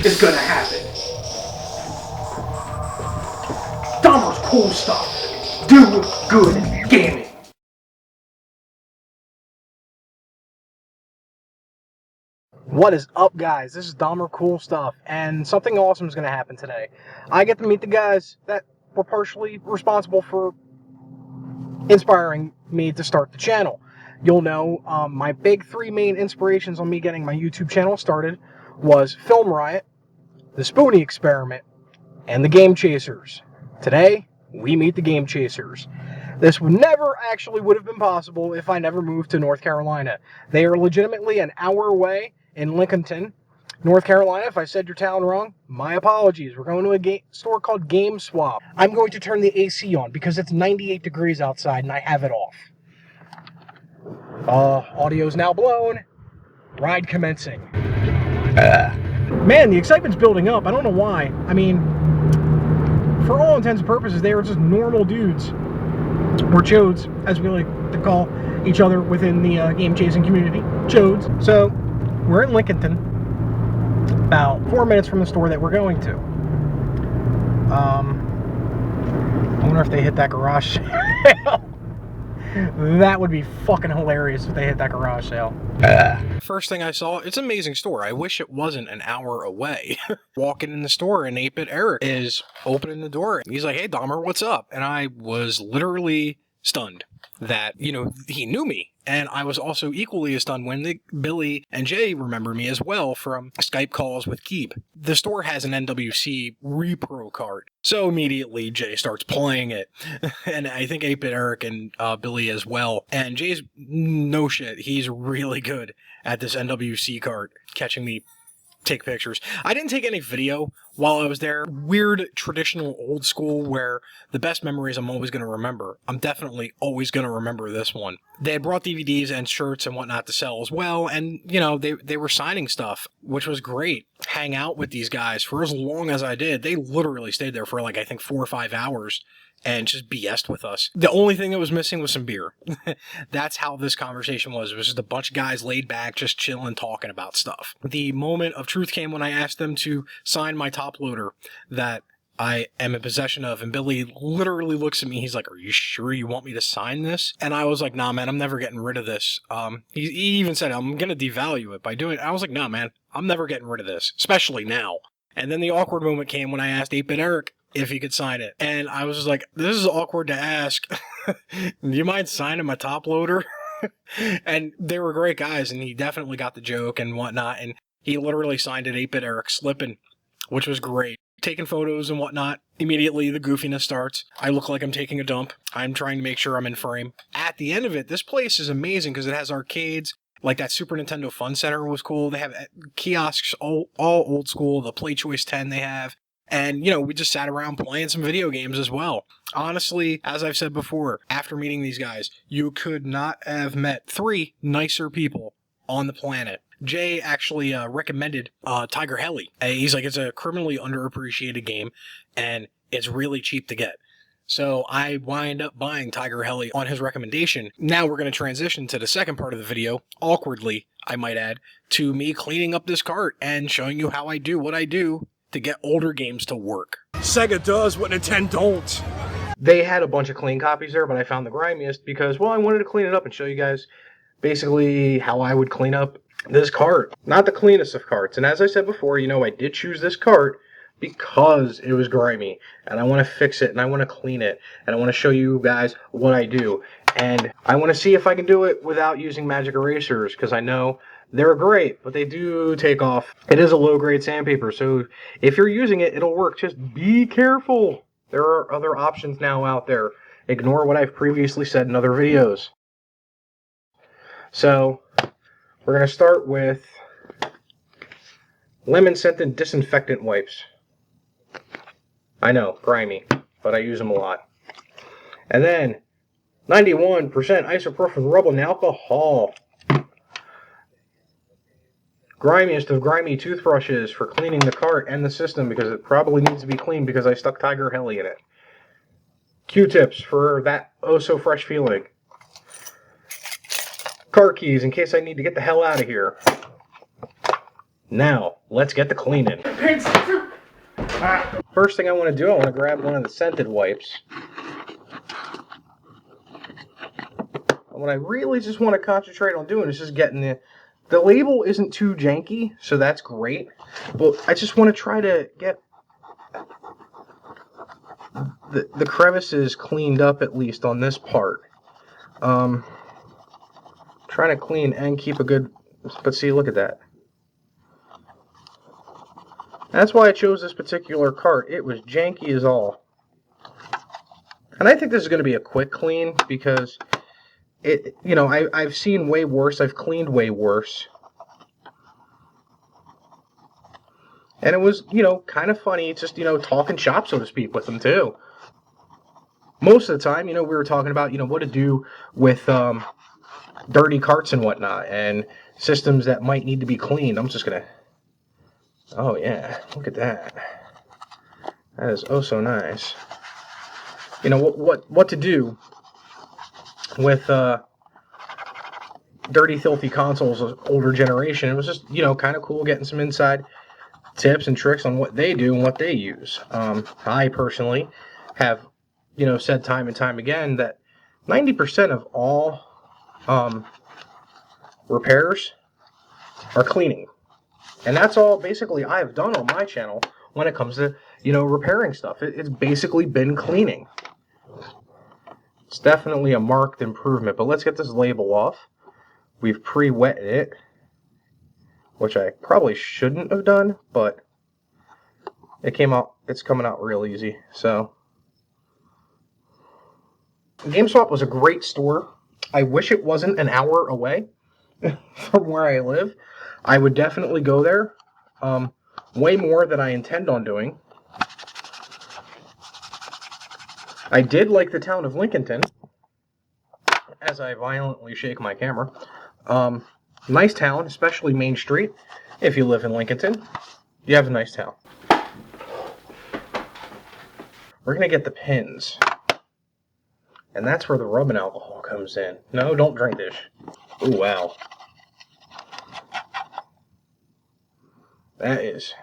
is gonna happen. Dahmer's cool stuff. Do good gaming. What is up, guys? This is Dahmer Cool Stuff, and something awesome is going to happen today. I get to meet the guys that were partially responsible for inspiring me to start the channel. You'll know my big three main inspirations on me getting my YouTube channel started was Film Riot, the Spoonie Experiment, and the Game Chasers. Today, we meet the Game Chasers. This would have been possible if I never moved to North Carolina. They are legitimately an hour away in Linconton, North Carolina. If I said your town wrong, my apologies. We're going to a store called Game Swap. I'm going to turn the AC on because it's 98 degrees outside and I have it off. Audio's now blown. Ride commencing. Man, the excitement's building up. I don't know why. I mean, for all intents and purposes, they were just normal dudes. Or chodes, as we like to call each other within the game chasing community. Chodes. So, we're in Lincolnton, about 4 minutes from the store that we're going to. I wonder if they hit that garage sale. That would be fucking hilarious if they hit that garage sale. First thing I saw, it's an amazing store. I wish it wasn't an hour away. Walking in the store and 8-Bit Eric is opening the door. He's like, "Hey, Dahmer, what's up?" And I was literally stunned that, he knew me. And I was also equally as stunned when Billy and Jay remember me as well from Skype calls with Keep. The store has an NWC repro cart. So immediately Jay starts playing it. And I think 8-Bit Eric and Billy as well. And Jay's no shit. He's really good at this NWC cart, catching me take pictures. I didn't take any video while I was there. Weird, traditional, old school, where the best memories I'm always going to remember. I'm definitely always going to remember this one. They had brought DVDs and shirts and whatnot to sell as well, and, they were signing stuff, which was great. Hang out with these guys for as long as I did. They literally stayed there for, I think 4 or 5 hours and just BS'd with us. The only thing that was missing was some beer. That's how this conversation was. It was just a bunch of guys laid back, just chilling, talking about stuff. The moment of truth came when I asked them to sign my top loader that I am in possession of, and Billy literally looks at me. He's like, "Are you sure you want me to sign this?" And I was like, "Nah, man, I'm never getting rid of this." He even said, "I'm going to devalue it by doing it." I was like, "Nah, man, I'm never getting rid of this, especially now." And then the awkward moment came when I asked 8-Bit Eric if he could sign it. And I was just like, "This is awkward to ask. Do you mind signing my top loader?" And they were great guys, and he definitely got the joke and whatnot. And he literally signed it, 8-Bit Eric slipping, which was great. Taking photos and whatnot. Immediately, the goofiness starts. I look like I'm taking a dump. I'm trying to make sure I'm in frame. At the end of it, this place is amazing because it has arcades. Like that Super Nintendo Fun Center was cool. They have kiosks, all old school. The Play Choice 10 they have. And, we just sat around playing some video games as well. Honestly, as I've said before, after meeting these guys, you could not have met 3 nicer people on the planet. Jay actually recommended Tiger Heli. He's like, it's a criminally underappreciated game, and it's really cheap to get. So I wind up buying Tiger Heli on his recommendation. Now we're going to transition to the second part of the video, awkwardly, I might add, to me cleaning up this cart and showing you how I do what I do to get older games to work. Sega does what Nintendo don't. They had a bunch of clean copies there, but I found the grimiest because, well, I wanted to clean it up and show you guys basically how I would clean up this cart. Not the cleanest of carts. And as I said before, I did choose this cart because it was grimy. And I want to fix it and I want to clean it. And I want to show you guys what I do. And I want to see if I can do it without using magic erasers, because I know they're great, but they do take off. It is a low-grade sandpaper, so if you're using it, it'll work. Just be careful. There are other options now out there. Ignore what I've previously said in other videos. So, we're going to start with lemon-scented disinfectant wipes. I know, grimy, but I use them a lot. And then, 91% isopropyl rub and alcohol. Grimiest of grimy toothbrushes for cleaning the cart and the system, because it probably needs to be cleaned because I stuck Tiger Heli in it. Q-tips for that oh-so-fresh feeling. Car keys in case I need to get the hell out of here. Now, let's get the cleaning. First thing I want to do, I want to grab one of the scented wipes. And what I really just want to concentrate on doing is just getting the label isn't too janky, so that's great. But I just want to try to get the crevices cleaned up, at least on this part. Trying to clean and keep a good, but see, look at that. That's why I chose this particular cart. It was janky as all. And I think this is going to be a quick clean because it, you know, I've seen way worse. I've cleaned way worse. And it was, you know, kind of funny, just, you know, talking shop, so to speak, with them too. Most of the time, you know, we were talking about, you know, what to do with dirty carts and whatnot, and systems that might need to be cleaned. I'm just gonna, oh yeah, look at that. That is oh so nice. You know what to do with dirty, filthy consoles of older generation. It was just, you know, kind of cool getting some inside tips and tricks on what they do and what they use. I personally have, you know, said time and time again that 90% of all repairs are cleaning. And that's all basically I've done on my channel when it comes to, you know, repairing stuff. It's basically been cleaning. It's definitely a marked improvement, but let's get this label off. We've pre-wetted it, which I probably shouldn't have done, but it came out, it's coming out real easy. So GameStop was a great store. I wish it wasn't an hour away from where I live. I would definitely go there, way more than I intend on doing. I did like the town of Linconton, as I violently shake my camera. Nice town, especially Main Street. If you live in Lincolnton, you have a nice town. We're going to get the pins. And that's where the rubbing alcohol comes in. No, don't drink this. Ooh, wow. That is.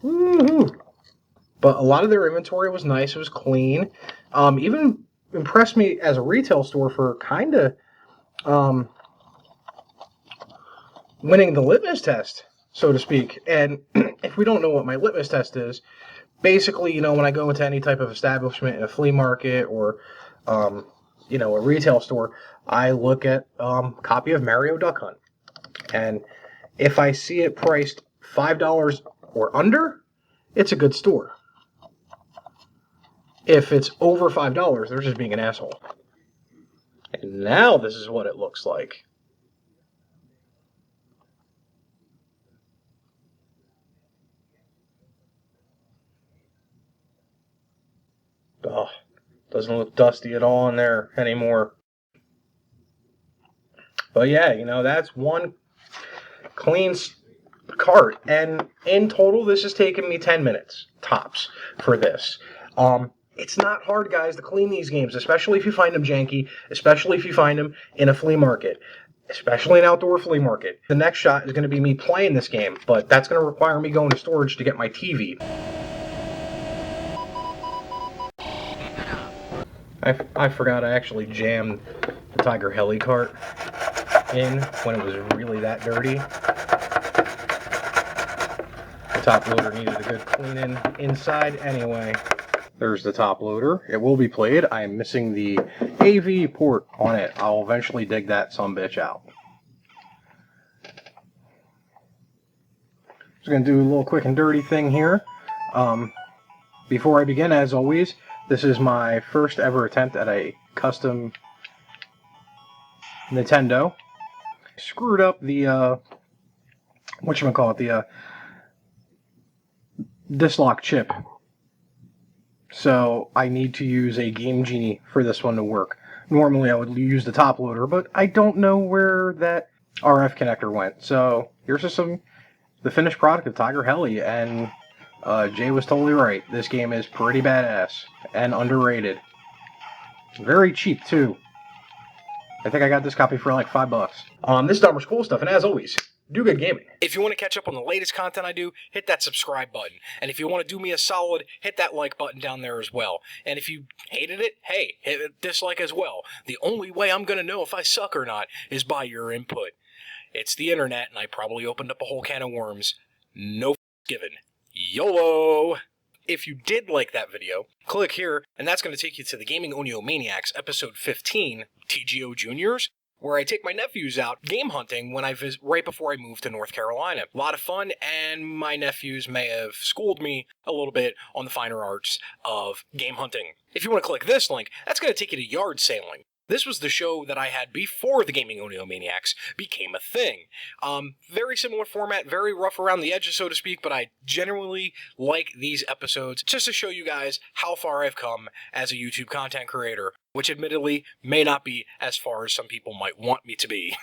Woohoo! But a lot of their inventory was nice. It was clean. Even impressed me as a retail store for kind of winning the litmus test, so to speak. And if we don't know what my litmus test is, basically, you know, when I go into any type of establishment in a flea market or, you know, a retail store, I look at copy of Mario Duck Hunt. And if I see it priced $5 or under, it's a good store. If it's over $5, they're just being an asshole. And now this is what it looks like. Oh, doesn't look dusty at all in there anymore. But yeah, you know, that's one clean cart. And in total, this has taken me 10 minutes, tops, for this. It's not hard, guys, to clean these games, especially if you find them janky, especially if you find them in a flea market, especially an outdoor flea market. The next shot is going to be me playing this game, but that's going to require me going to storage to get my TV. I forgot I actually jammed the Tiger Heli cart in when it was really that dirty. The top loader needed a good cleaning inside anyway. There's the top loader. It will be played. I am missing the AV port on it. I'll eventually dig that sumbitch out. Just going to do a little quick and dirty thing here. Before I begin, as always, this is my first ever attempt at a custom Nintendo. Screwed up the, whatchamacallit, the disc-lock chip. So I need to use a Game Genie for this one to work. Normally I would use the top loader, but I don't know where that RF connector went. So here's just the finished product of Tiger Heli, and Jay was totally right. This game is pretty badass and underrated. Very cheap too. I think I got this copy for like $5. This is Dahmer's Cool Stuff, and as always, do good gaming. If you want to catch up on the latest content I do, hit that subscribe button. And if you want to do me a solid, hit that like button down there as well. And if you hated it, hey, hit dislike as well. The only way I'm going to know if I suck or not is by your input. It's the internet, and I probably opened up a whole can of worms. No given. YOLO! If you did like that video, click here, and that's going to take you to the Gaming Onio Maniacs episode 15, TGO Juniors, where I take my nephews out game hunting when I right before I moved to North Carolina. A lot of fun, and my nephews may have schooled me a little bit on the finer arts of game hunting. If you want to click this link, that's going to take you to yard sailing. This was the show that I had before the Gaming Onio Maniacs became a thing. Very similar format, very rough around the edges, so to speak, but I generally like these episodes just to show you guys how far I've come as a YouTube content creator, which admittedly may not be as far as some people might want me to be.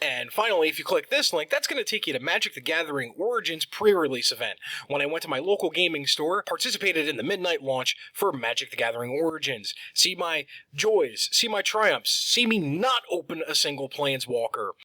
And finally, if you click this link, that's going to take you to Magic the Gathering Origins pre-release event, when I went to my local gaming store, participated in the midnight launch for Magic the Gathering Origins. See my joys, see my triumphs, see me not open a single Planeswalker,